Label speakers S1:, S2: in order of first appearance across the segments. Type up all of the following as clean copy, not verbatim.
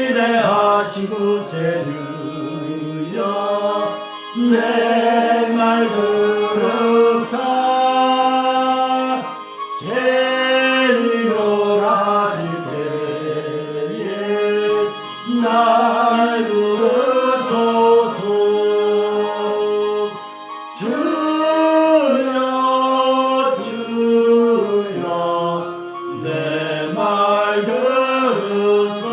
S1: 인내하신 구세 주여 내 말 들으사 제리로 하실 때에 날 부르소서. 주여 주여 내 말 들으사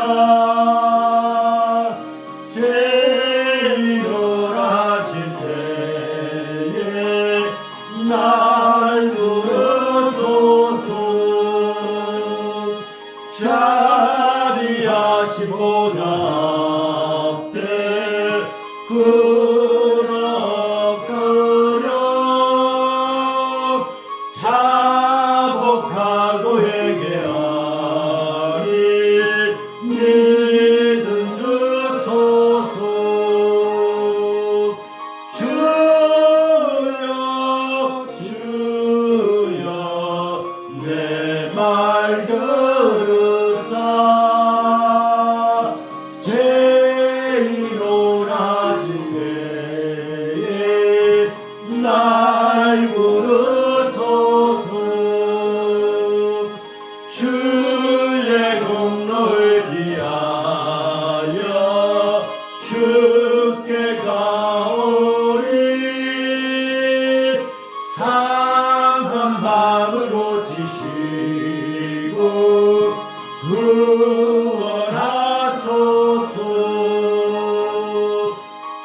S1: 제리로 하실 때에 날 부르소서. 자비하신 보좌 앞에 꿇어엎드려 자복하고 회개하리 믿음 주소서. 주여 주여 내 말 들으사 제의로 하실 때에 날 부르소서. 주의 공로를 기하여 주께 가오리. 상한 밤을 고치시고 구원하소서.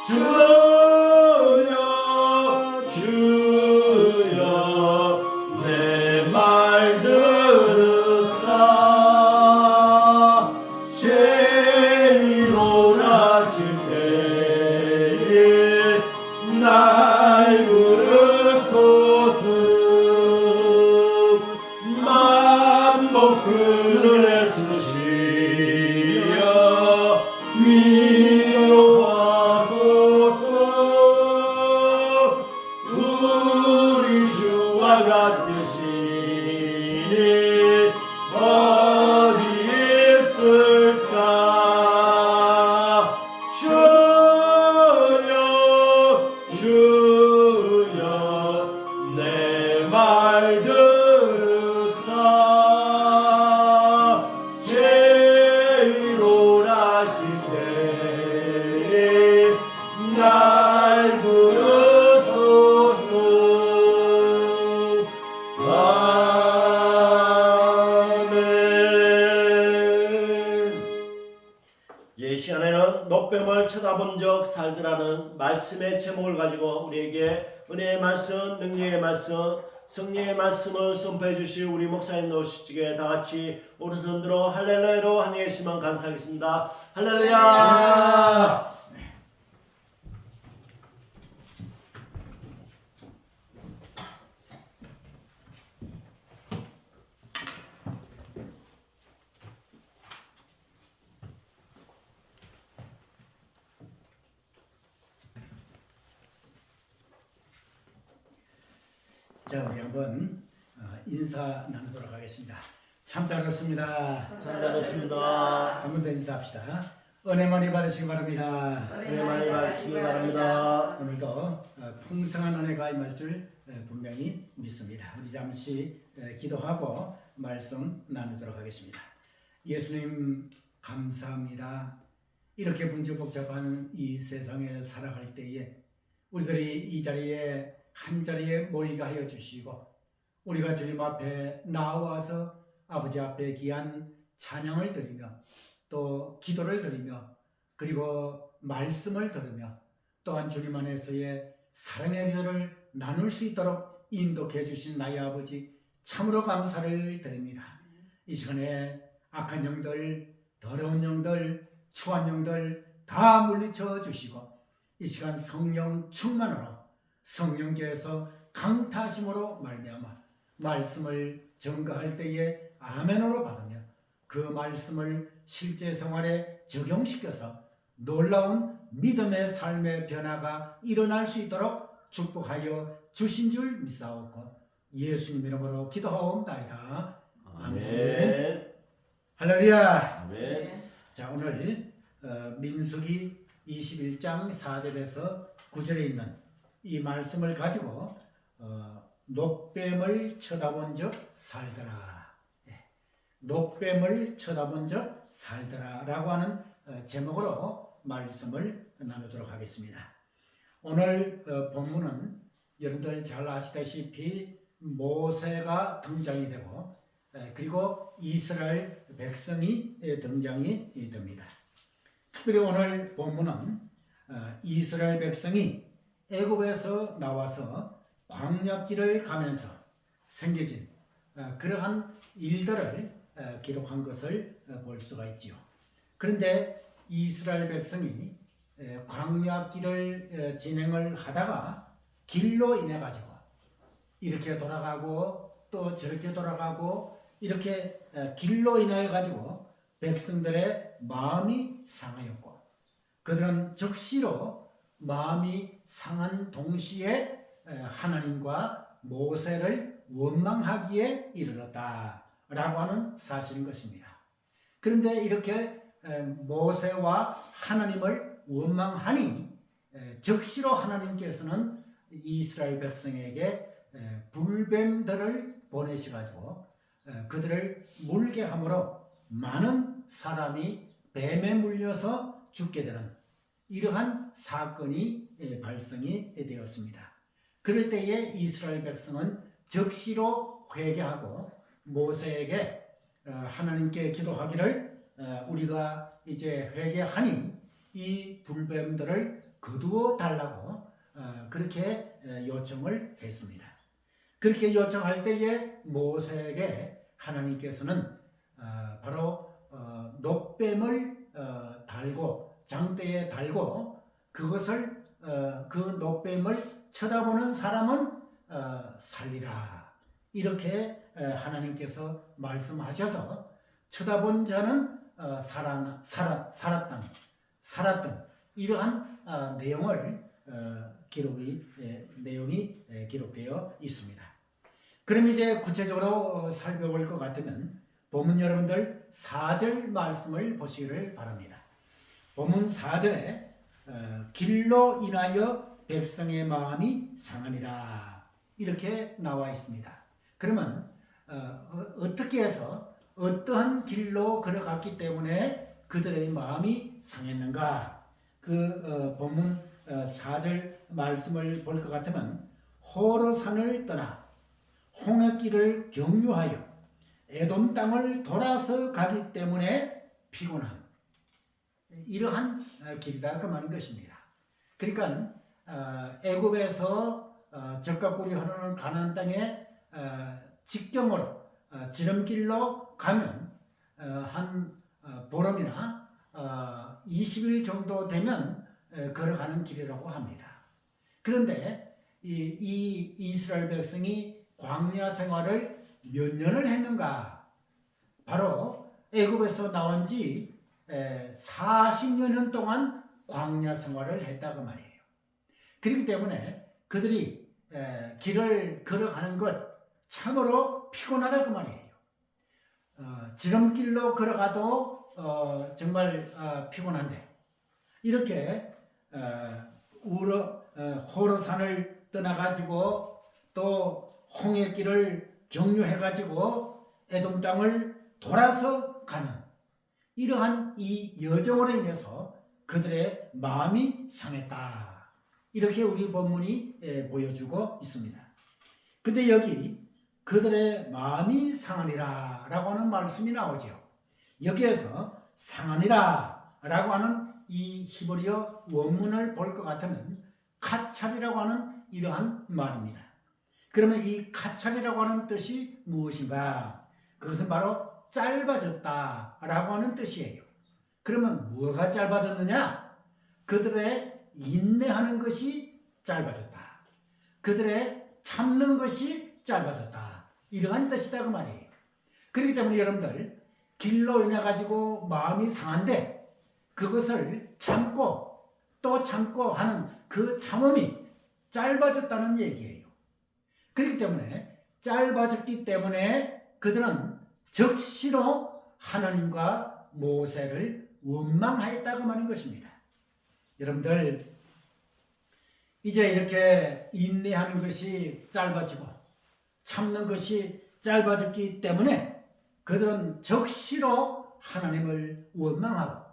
S1: 주여 주여 내 말 들으사 제의로 하실 때에 날 부르소서. 만복 그늘에 쓰시어 위로하소서. 우리 주와 같으시니 어디 있을까. 주여 주여 내 말 들으사 제의로 하실 때에 날 부르소서. 아멘. 이 시간에는 높뱀을 쳐다본 적 살더라는 말씀의 제목을 가지고 우리에게 은혜의 말씀, 능력의 말씀, 성령의 말씀을 선포해 주실 우리 목사님 나오시기에 다 같이 오른손 들어 할렐루야로 환영했으면 감사하겠습니다. 할렐루야.
S2: 자, 우리 한번 인사 나누도록 하겠습니다. 참 잘했습니다.
S1: 잘 잘했습니다.
S2: 한 번 더 인사합시다. 은혜 많이 받으시기 바랍니다.
S1: 은혜 많이 받으시기 바랍니다.
S2: 오늘도 풍성한 은혜가 임할 줄 분명히 믿습니다. 우리 잠시 기도하고 말씀 나누도록 하겠습니다. 예수님 감사합니다. 이렇게 분주복잡한 이 세상에 살아갈 때에 우리들이 이 자리에 한 자리에 모이게 하여 주시고 우리가 주님 앞에 나와서 아버지 앞에 귀한 찬양을 드리며 또 기도를 드리며 그리고 말씀을 들으며 또한 주님 안에서의 사랑의 기도를 나눌 수 있도록 인도해 주신 나의 아버지 참으로 감사를 드립니다. 이 시간에 악한 영들, 더러운 영들, 추한 영들 다 물리쳐 주시고 이 시간 성령 충만으로 성령께서 강타하심으로 말미암아 말씀을 전가할 때에 아멘으로 받으며 그 말씀을 실제 생활에 적용시켜서 놀라운 믿음의 삶의 변화가 일어날 수 있도록 축복하여 주신 줄 믿사옵고 예수님 이름으로 기도하옵나이다.
S1: 아멘.
S2: 할렐루야.
S1: 아멘.
S2: 자, 오늘 민수기 21장 4절에서 9절에 있는 이 말씀을 가지고 놋뱀을 쳐다본 적 살더라. 놋뱀을 쳐다본 적 살더라 라고 하는 제목으로 말씀을 나누도록 하겠습니다. 오늘 본문은 여러분들 잘 아시다시피 모세가 등장이 되고 그리고 이스라엘 백성이 등장이 됩니다. 특별히 오늘 본문은 이스라엘 백성이 애굽에서 나와서 광야길을 가면서 생겨진 그러한 일들을 기록한 것을 볼 수가 있지요. 그런데 이스라엘 백성이 광야길을 진행을 하다가 길로 인해 가지고 이렇게 돌아가고 또 저렇게 돌아가고 이렇게 길로 인해 가지고 백성들의 마음이 상하였고 그들은 즉시로 마음이 상한 동시에 하나님과 모세를 원망하기에 이르렀다라고 하는 사실인 것입니다. 그런데 이렇게 모세와 하나님을 원망하니 즉시로 하나님께서는 이스라엘 백성에게 불뱀들을 보내셔가지고 그들을 물게 함으로 많은 사람이 뱀에 물려서 죽게 되는 이러한 사건이 발생이 되었습니다. 그럴 때에 이스라엘 백성은 즉시로 회개하고 모세에게 하나님께 기도하기를 우리가 이제 회개하니 이 불뱀들을 거두어 달라고 그렇게 요청을 했습니다. 그렇게 요청할 때에 모세에게 하나님께서는 바로 놋뱀을 달고 장대에 달고 그것을 그 놋뱀을 쳐다보는 사람은 살리라 이렇게 하나님께서 말씀하셔서 쳐다본 자는 살았던 이러한 내용을 내용이 기록되어 있습니다. 그럼 이제 구체적으로 살펴볼 것 같으면 본문 여러분들 4절 말씀을 보시기를 바랍니다. 본문 4절에 길로 인하여 백성의 마음이 상하니라 이렇게 나와 있습니다. 그러면 어떻게 해서 어떠한 길로 걸어갔기 때문에 그들의 마음이 상했는가? 그 본문 4절 말씀을 볼 것 같으면 호르산을 떠나 홍해길을 경유하여 에돔 땅을 돌아서 가기 때문에 피곤한 이러한 길이다 그 말인 것입니다. 그러니까 애굽에서 젖과 꿀이 흐르는 가나안 땅에 직경으로 지름길로 가면 한 보름이나 20일 정도 되면 걸어가는 길이라고 합니다. 그런데 이 이스라엘 백성이 광야 생활을 몇 년을 했는가? 바로 애굽에서 나온 지 40년 동안 광야 생활을 했다고 말이에요. 그렇기 때문에 그들이 길을 걸어가는 것 참으로 피곤하다 그 말이에요. 지름길로 걸어가도 정말 피곤한데 이렇게 호르산을 떠나가지고 또 홍해길을 경유해가지고 에돔 땅을 돌아서 가는 이러한 이 여정으로 인해서 그들의 마음이 상했다. 이렇게 우리 본문이 보여주고 있습니다. 근데 여기 그들의 마음이 상하니라 라고 하는 말씀이 나오죠. 여기에서 상하니라 라고 하는 이 히브리어 원문을 볼 것 같으면 카찹이라고 하는 이러한 말입니다. 그러면 이 카찹이라고 하는 뜻이 무엇인가? 그것은 바로 짧아졌다 라고 하는 뜻이에요. 그러면 뭐가 짧아졌느냐? 그들의 인내하는 것이 짧아졌다. 그들의 참는 것이 짧아졌다. 이러한 뜻이다 그 말이에요. 그렇기 때문에 여러분들 길로 인해 가지고 마음이 상한데 그것을 참고 또 참고 하는 그 참음이 짧아졌다는 얘기예요. 그렇기 때문에 짧아졌기 때문에 그들은 즉시로 하나님과 모세를 원망하였다고 말인 것입니다. 여러분들 이제 이렇게 인내하는 것이 짧아지고 참는 것이 짧아졌기 때문에 그들은 적시로 하나님을 원망하고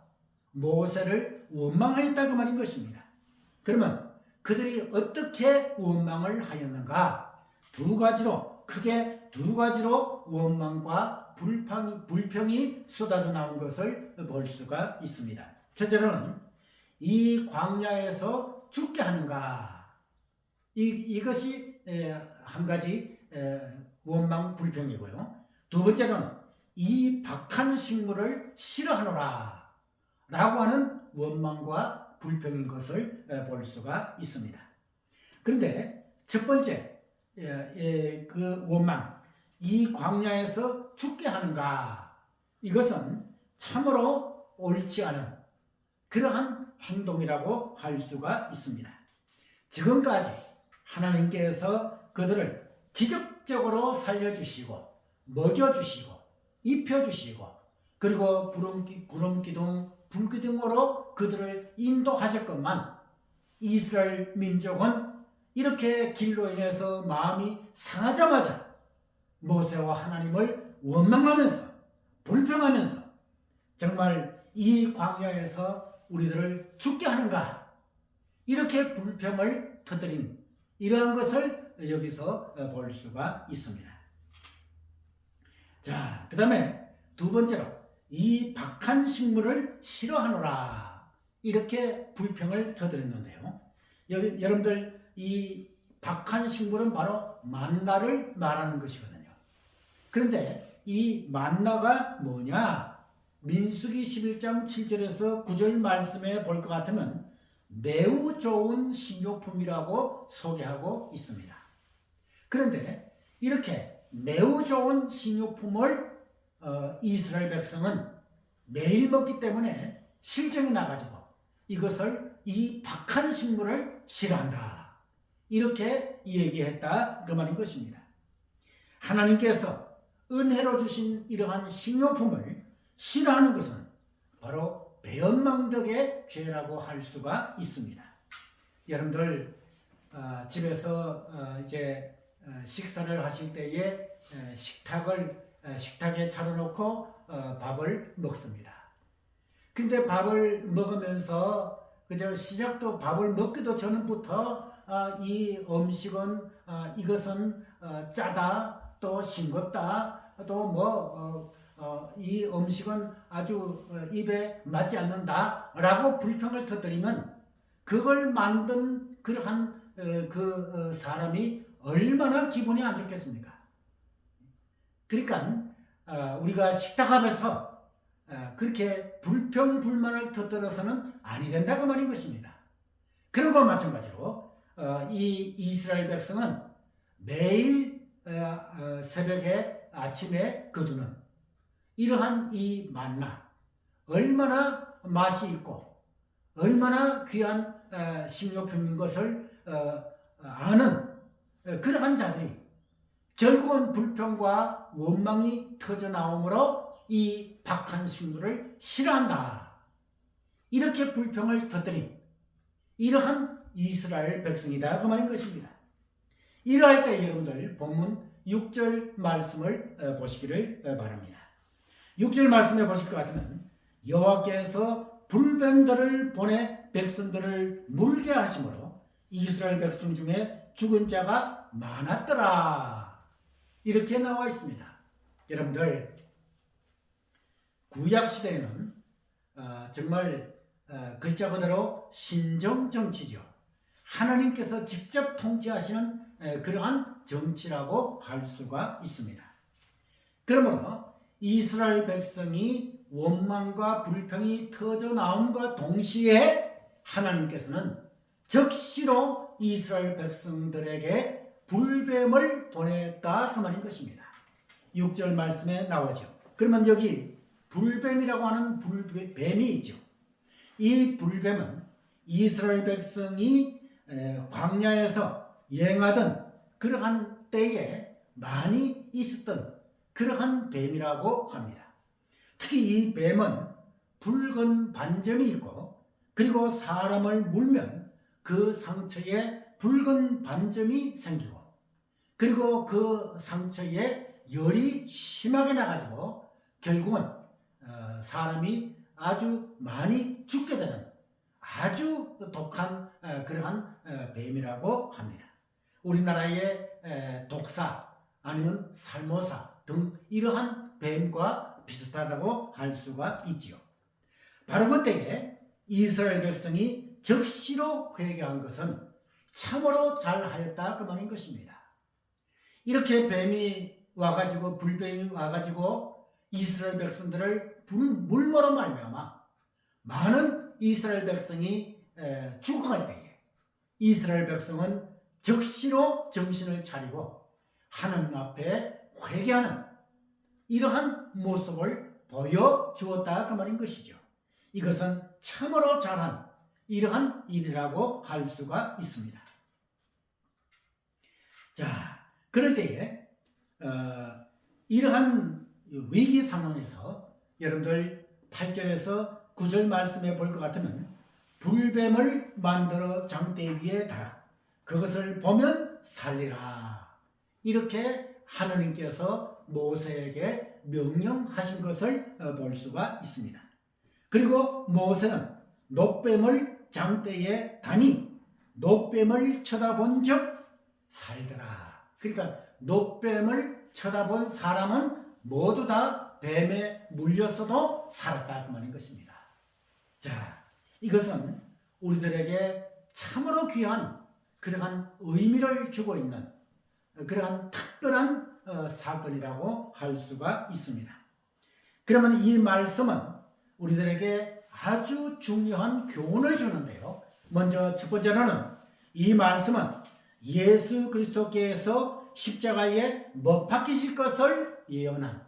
S2: 모세를 원망하였다고 말인 것입니다. 그러면 그들이 어떻게 원망을 하였는가? 크게 두 가지로 원망과 불평이 쏟아져 나온 것을 볼 수가 있습니다. 첫째로는 이 광야에서 죽게 하는가? 이것이 한 가지 원망 불평이고요. 두 번째로는 이 박한 식물을 싫어하노라 라고 하는 원망과 불평인 것을 볼 수가 있습니다. 그런데 첫 번째 그 원망, 이 광야에서 죽게 하는가? 이것은 참으로 옳지 않은 그러한 행동이라고 할 수가 있습니다. 지금까지 하나님께서 그들을 기적적으로 살려주시고 먹여주시고 입혀주시고 그리고 구름기둥 불기둥으로 그들을 인도하셨건만 이스라엘 민족은 이렇게 길로 인해서 마음이 상하자마자 모세와 하나님을 원망하면서 불평하면서 정말 이 광야에서 우리들을 죽게 하는가? 이렇게 불평을 터뜨린 이러한 것을 여기서 볼 수가 있습니다. 자, 그 다음에 두 번째로 이 박한 식물을 싫어하노라 이렇게 불평을 터뜨렸는데요. 여러분들 이 박한 식물은 바로 만나를 말하는 것이거든요. 그런데 이 만나가 뭐냐? 민수기 11장 7절에서 9절 말씀에 볼 것 같으면 매우 좋은 식료품이라고 소개하고 있습니다. 그런데 이렇게 매우 좋은 식료품을 이스라엘 백성은 매일 먹기 때문에 실정이 나가지고 이것을 이 박한 식물을 싫어한다. 이렇게 얘기했다 그 말인 것입니다. 하나님께서 은혜로 주신 이러한 식료품을 싫어하는 것은 바로 배은망덕의 죄라고 할 수가 있습니다. 여러분들 집에서 이제 식사를 하실 때에 식탁에 차려놓고 밥을 먹습니다. 근데 밥을 먹으면서 그저 시작도 밥을 먹기도 전부터 이 음식은 이것은 짜다 또 싱겁다 또 이 음식은 아주 입에 맞지 않는다 라고 불평을 터뜨리면 그걸 만든 그러한 그 사람이 얼마나 기분이 안 좋겠습니까? 그러니까 우리가 식탁 앞에서 그렇게 불평불만을 터뜨려서는 아니 된다고 말인 것입니다. 그런 것과 마찬가지로 이 이스라엘 백성은 매일 새벽에 아침에 거두는 이러한 이 만나 얼마나 맛이 있고 얼마나 귀한 식료품인 것을 아는 그러한 자들이 결국은 불평과 원망이 터져 나오므로 이 박한 식물을 싫어한다. 이렇게 불평을 터뜨린 이러한 이스라엘 백성이다 그 말인 것입니다. 이러할 때 여러분들 본문 6절 말씀을 보시기를 바랍니다. 6절 말씀에 보실 것 같으면 여호와께서 불뱀들을 보내 백성들을 물게 하심으로 이스라엘 백성 중에 죽은 자가 많았더라. 이렇게 나와 있습니다. 여러분들 구약 시대에는 정말 글자 그대로 신정 정치죠. 하나님께서 직접 통치하시는 그러한 정치라고 할 수가 있습니다. 그러므로 이스라엘 백성이 원망과 불평이 터져 나옴과 동시에 하나님께서는 적시로 이스라엘 백성들에게 불뱀을 보냈다 그 말인 것입니다. 6절 말씀에 나오죠. 그러면 여기 불뱀이라고 하는 뱀이 있죠. 이 불뱀은 이스라엘 백성이 광야에서 여행하던 그러한 때에 많이 있었던 그러한 뱀이라고 합니다. 특히 이 뱀은 붉은 반점이 있고, 그리고 사람을 물면 그 상처에 붉은 반점이 생기고, 그리고 그 상처에 열이 심하게 나가지고 결국은 사람이 아주 많이 죽게 되는 아주 독한 그러한 뱀이라고 합니다. 우리나라의 독사 아니면 살모사 등 이러한 뱀과 비슷하다고 할 수가 있지요. 바로 그때에 이스라엘 백성이 적시로 회개한 것은 참으로 잘하였다 그 말인 것입니다. 이렇게 뱀이 와가지고 불뱀이 와가지고 이스라엘 백성들을 물모로 말미암아 많은 이스라엘 백성이 죽어갈 때에 이스라엘 백성은 적시로 정신을 차리고 하나님 앞에 회개하는 이러한 모습을 보여주었다 그 말인 것이죠. 이것은 참으로 잘한 이러한 일이라고 할 수가 있습니다. 자, 그럴 때에 이러한 위기 상황에서 여러분들 8절에서 9절 말씀해 볼 것 같으면 불뱀을 만들어 장대 위에 달아 그것을 보면 살리라, 이렇게 하나님께서 모세에게 명령하신 것을 볼 수가 있습니다. 그리고 모세는 놋뱀을 장대에 다니 놋뱀을 쳐다본 적 살더라. 그러니까 놋뱀을 쳐다본 사람은 모두 다 뱀에 물렸어도 살았다 그 말인 것입니다. 자, 이것은 우리들에게 참으로 귀한 그러한 의미를 주고 있는 그러한 특별한 사건이라고 할 수가 있습니다. 그러면 이 말씀은 우리들에게 아주 중요한 교훈을 주는데요. 먼저 첫 번째로는 이 말씀은 예수 그리스도께서 십자가에 못 박히실 것을 예언한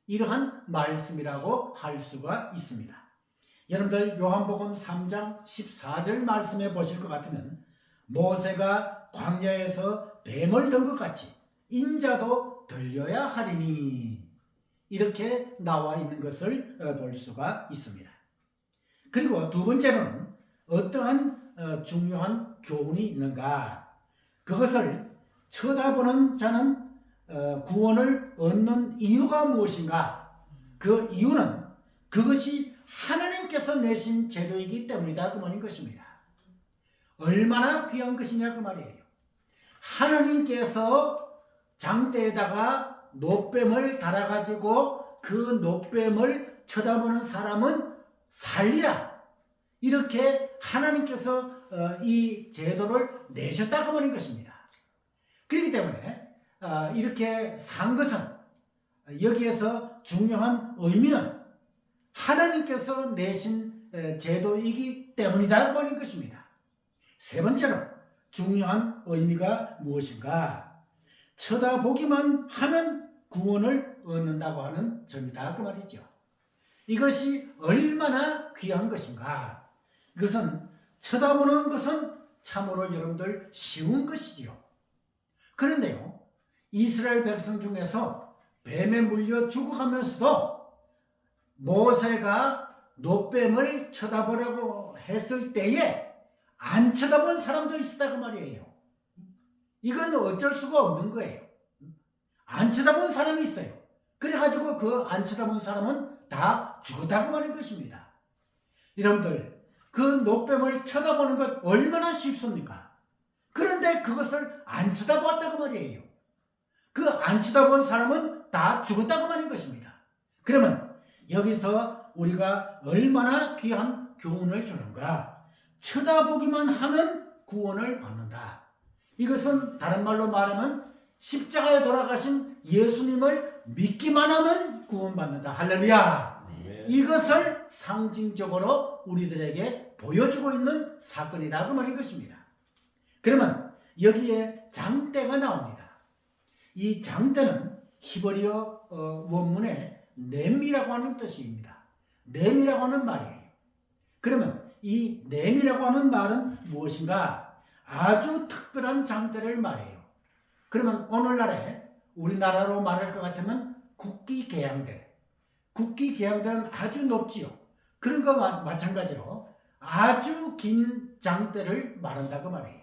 S2: 이러한 말씀이라고 할 수가 있습니다. 여러분들 요한복음 3장 14절 말씀해 보실 것 같으면 모세가 광야에서 뱀을 든 것 같이 인자도 들려야 하리니, 이렇게 나와 있는 것을 볼 수가 있습니다. 그리고 두 번째로는 어떠한 중요한 교훈이 있는가, 그것을 쳐다보는 자는 구원을 얻는 이유가 무엇인가, 그 이유는 그것이 하나님께서 내신 제도이기 때문이다 그 말인 것입니다. 얼마나 귀한 것이냐 그 말이에요. 하나님께서 장대에다가 놋뱀을 달아가지고 그 놋뱀을 쳐다보는 사람은 살리라, 이렇게 하나님께서 이 제도를 내셨다 그 말인 것입니다. 그렇기 때문에 이렇게 산 것은 여기에서 중요한 의미는 하나님께서 내신 제도이기 때문이다 그 말인 것입니다. 세 번째로 중요한 의미가 무엇인가, 쳐다보기만 하면 구원을 얻는다고 하는 점이다 그 말이죠. 이것이 얼마나 귀한 것인가, 이것은 쳐다보는 것은 참으로 여러분들 쉬운 것이지요. 그런데요, 이스라엘 백성 중에서 뱀에 물려 죽어가면서도 모세가 놋뱀을 쳐다보라고 했을 때에 안 쳐다본 사람도 있었다 그 말이에요. 이건 어쩔 수가 없는 거예요. 안 쳐다본 사람이 있어요. 그래가지고 그 안 쳐다본 사람은 다 죽었다 그 말인 것입니다. 여러분들, 그 놋뱀을 쳐다보는 것 얼마나 쉽습니까? 그런데 그것을 안 쳐다보았다 그 말이에요. 그 안 쳐다본 사람은 다 죽었다 그 말인 것입니다. 그러면 여기서 우리가 얼마나 귀한 교훈을 주는가, 쳐다보기만 하면 구원을 받는다. 이것은 다른 말로 말하면 십자가에 돌아가신 예수님을 믿기만 하면 구원받는다. 할렐루야. 이것을 상징적으로 우리들에게 보여주고 있는 사건이다 그 말인 것입니다. 그러면 여기에 장대가 나옵니다. 이 장대는 히브리어 원문에 넴이라고 하는 뜻입니다. 넴이라고 하는 말이에요. 그러면 이 넴이라고 하는 말은 무엇인가? 아주 특별한 장대를 말해요. 그러면 오늘날에 우리나라로 말할 것 같으면 국기계양대. 국기계양대는 아주 높지요. 그런 것과 마찬가지로 아주 긴 장대를 말한다고 말해요.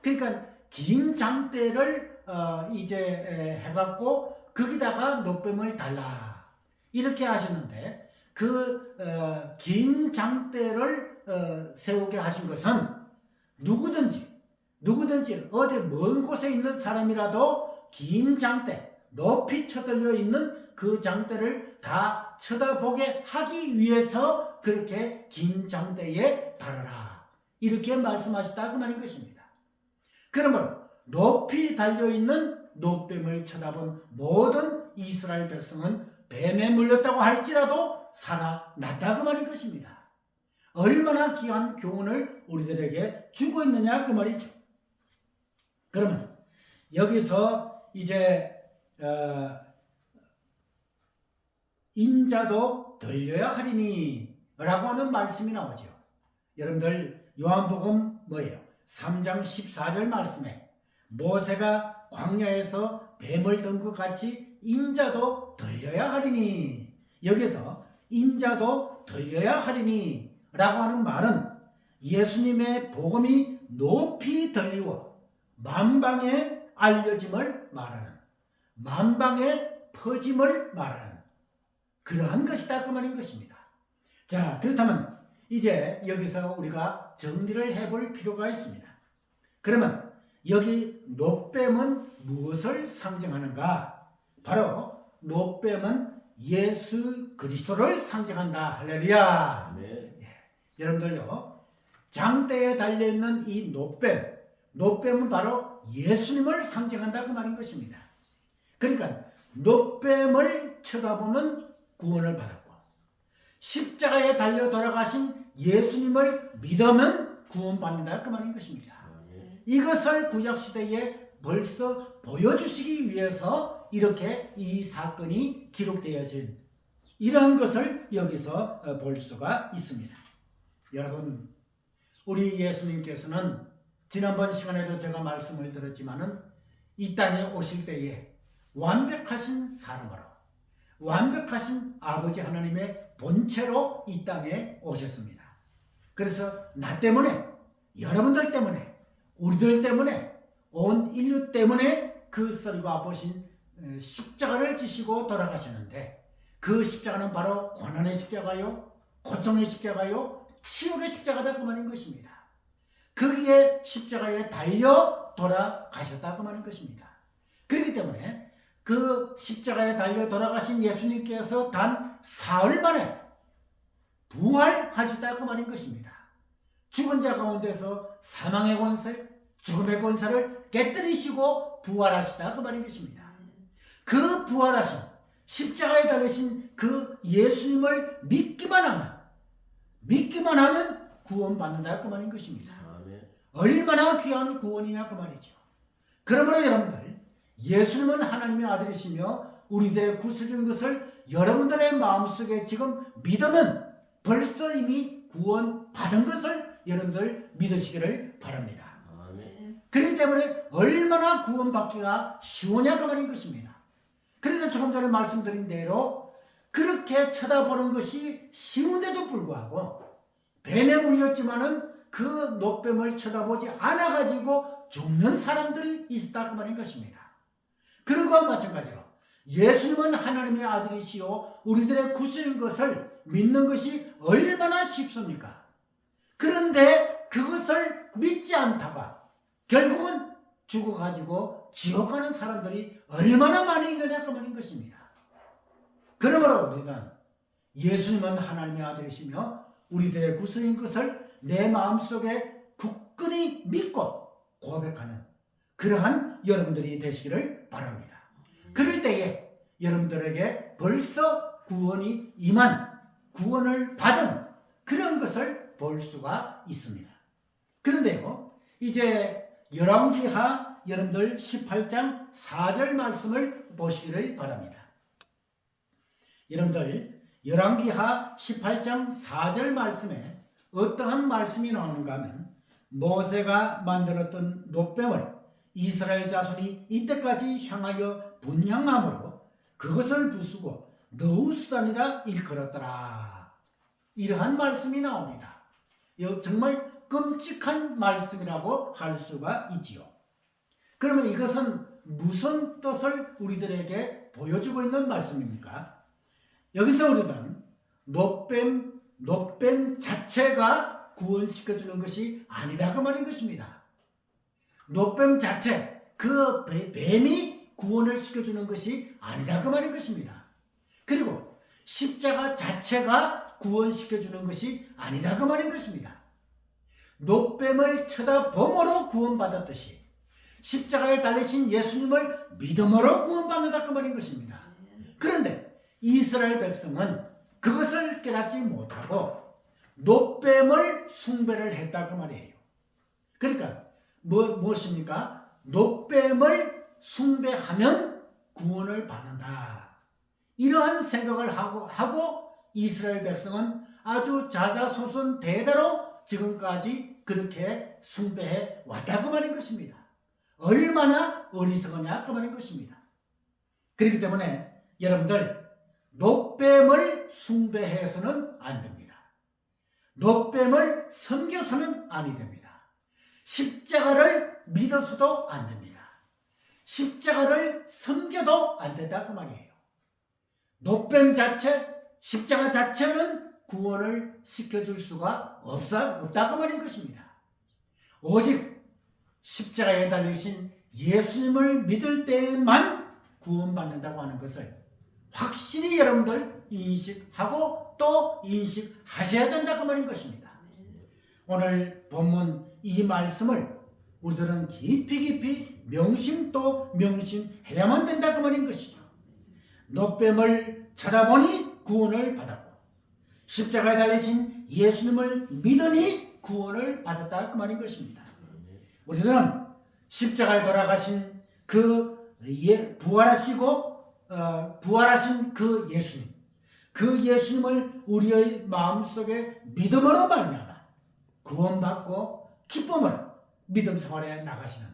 S2: 그러니까 긴 장대를 이제 해갖고 거기다가 노뱀을 달라 이렇게 하셨는데 그 긴 장대를 세우게 하신 것은 누구든지 어디 먼 곳에 있는 사람이라도 긴 장대 높이 쳐들려 있는 그 장대를 다 쳐다보게 하기 위해서 그렇게 긴 장대에 달아라 이렇게 말씀하시다 그 말인 것입니다. 그러므로 높이 달려있는 노뱀을 쳐다본 모든 이스라엘 백성은 뱀에 물렸다고 할지라도 살아났다 그 말인 것입니다. 얼마나 귀한 교훈을 우리들에게 주고 있느냐 그 말이죠. 그러면 여기서 이제 인자도 들려야 하리니 라고 하는 말씀이 나오죠. 여러분들 요한복음 뭐예요? 3장 14절 말씀에 모세가 광야에서 뱀을 든 것 같이 인자도 들려야 하리니, 여기서 인자도 들려야 하리니 라고 하는 말은 예수님의 복음이 높이 들리워 만방에 알려짐을 말하는, 만방에 퍼짐을 말하는 그러한 것이다 그 말인 것입니다. 자, 그렇다면 이제 여기서 우리가 정리를 해볼 필요가 있습니다. 그러면 여기 노뱀은 무엇을 상징하는가? 바로 노뱀은 예수 그리스도를 상징한다. 할렐루야.
S1: 아멘.
S2: 여러분들요, 장대에 달려있는 이 노뱀은 바로 예수님을 상징한다 그 말인 것입니다. 그러니까 노뱀을 쳐다보면 구원을 받았고 십자가에 달려 돌아가신 예수님을 믿으면 구원받는다 그 말인 것입니다.
S1: 아멘.
S2: 이것을 구약시대에 벌써 보여주시기 위해서 이렇게 이 사건이 기록되어진 이러한 것을 여기서 볼 수가 있습니다. 여러분, 우리 예수님께서는 지난번 시간에도 제가 말씀을 드렸지만은 이 땅에 오실 때에 완벽하신 사람으로, 완벽하신 아버지 하나님의 본체로 이 땅에 오셨습니다. 그래서 나 때문에, 여러분들 때문에, 우리들 때문에, 온 인류 때문에 그 썰이고 아프신 십자가를 지시고 돌아가셨는데, 그 십자가는 바로 고난의 십자가요, 고통의 십자가요, 치욕의 십자가다 그 말인 것입니다. 거기에 십자가에 달려 돌아가셨다 그 말인 것입니다. 그렇기 때문에 그 십자가에 달려 돌아가신 예수님께서 단 사흘 만에 부활하셨다 그 말인 것입니다. 죽은 자 가운데서 사망의 권세, 죽음의 권세를 깨뜨리시고 부활하시다 그 말인 것입니다. 그 부활하신 십자가에 달리신 그 예수님을 믿기만 하면 구원받는다 그 말인 것입니다.
S1: 아멘.
S2: 얼마나 귀한 구원이냐 그 말이죠. 그러므로 여러분들, 예수님은 하나님의 아들이시며 우리들의 구속인 것을 여러분들의 마음속에 지금 믿으면 벌써 이미 구원받은 것을 여러분들 믿으시기를 바랍니다.
S1: 아멘.
S2: 그렇기 때문에 얼마나 구원받기가 쉬우냐 그 말인 것입니다. 그래서 조금 전에 말씀드린 대로 그렇게 쳐다보는 것이 쉬운데도 불구하고 뱀에 물렸지만은 그 노뱀을 쳐다보지 않아가지고 죽는 사람들이 있었다 그 말인 것입니다. 그런과 마찬가지로 예수님은 하나님의 아들이시오 우리들의 구주인 것을 믿는 것이 얼마나 쉽습니까? 그런데 그것을 믿지 않다가 결국은 죽어가지고 지옥 가는 사람들이 얼마나 많이 있느냐 그 말인 것입니다. 그러므로 우리는 예수님은 하나님의 아들이시며 우리들의 구주인 것을 내 마음속에 굳건히 믿고 고백하는 그러한 여러분들이 되시기를 바랍니다. 그럴 때에 여러분들에게 벌써 구원이 임한, 구원을 받은 그런 것을 볼 수가 있습니다. 그런데요, 이제 열왕기하 여러분들 18장 4절 말씀을 보시기를 바랍니다. 여러분들 열왕기하 18장 4절 말씀에 어떠한 말씀이 나오는가 하면 모세가 만들었던 노뱀을 이스라엘 자손이 이때까지 향하여 분향함으로 그것을 부수고 너우수단이라 일컬었더라. 이러한 말씀이 나옵니다. 이거 정말 끔찍한 말씀이라고 할 수가 있지요. 그러면 이것은 무슨 뜻을 우리들에게 보여주고 있는 말씀입니까? 여기서 우리는 노뱀 자체가 구원시켜주는 것이 아니다 그 말인 것입니다. 노뱀 자체, 그 뱀이 구원을 시켜주는 것이 아니다 그 말인 것입니다. 그리고 십자가 자체가 구원시켜주는 것이 아니다 그 말인 것입니다. 노뱀을 쳐다봄으로 구원받았듯이 십자가에 달리신 예수님을 믿음으로 구원받는다 그 말인 것입니다. 그런데 이스라엘 백성은 그것을 깨닫지 못하고 노뱀을 숭배를 했다 그 말이에요. 그러니까 무엇입니까? 노뱀을 숭배하면 구원을 받는다. 이러한 생각을 하고 이스라엘 백성은 아주 자자손손 대대로 지금까지 그렇게 숭배해 왔다 그 말인 것입니다. 얼마나 어리석으냐 그 말인 것입니다. 그렇기 때문에 여러분들 노뱀을 숭배해서는 안 됩니다. 노뱀을 섬겨서는 아니 됩니다. 십자가를 믿어서도 안 됩니다. 십자가를 섬겨도 안 된다 그 말이에요. 노뱀 자체, 십자가 자체는 구원을 시켜줄 수가 없다 그 말인 것입니다. 오직 십자가에 달리신 예수님을 믿을 때만 구원받는다고 하는 것을 확실히 여러분들 인식하고 또 인식하셔야 된다 그 말인 것입니다. 오늘 본문 이 말씀을 우리들은 깊이 명심 또 명심해야만 된다 그 말인 것이죠. 노뱀을 쳐다보니 구원을 받았고 십자가에 달리신 예수님을 믿으니 구원을 받았다 그 말인 것입니다. 우리들은 십자가에 돌아가신 부활하신 그 예수님, 그 예수님을 우리의 마음속에 믿음으로 말미암아 구원받고 기쁨으로 믿음 생활에 나가시는,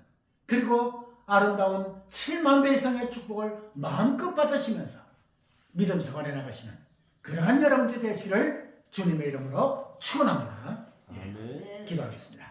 S2: 그리고 아름다운 7만 배 이상의 축복을 마음껏 받으시면서 믿음 생활에 나가시는 그러한 여러분들이 되시기를 주님의 이름으로 축원합니다.
S1: 아멘.
S2: 기도하겠습니다.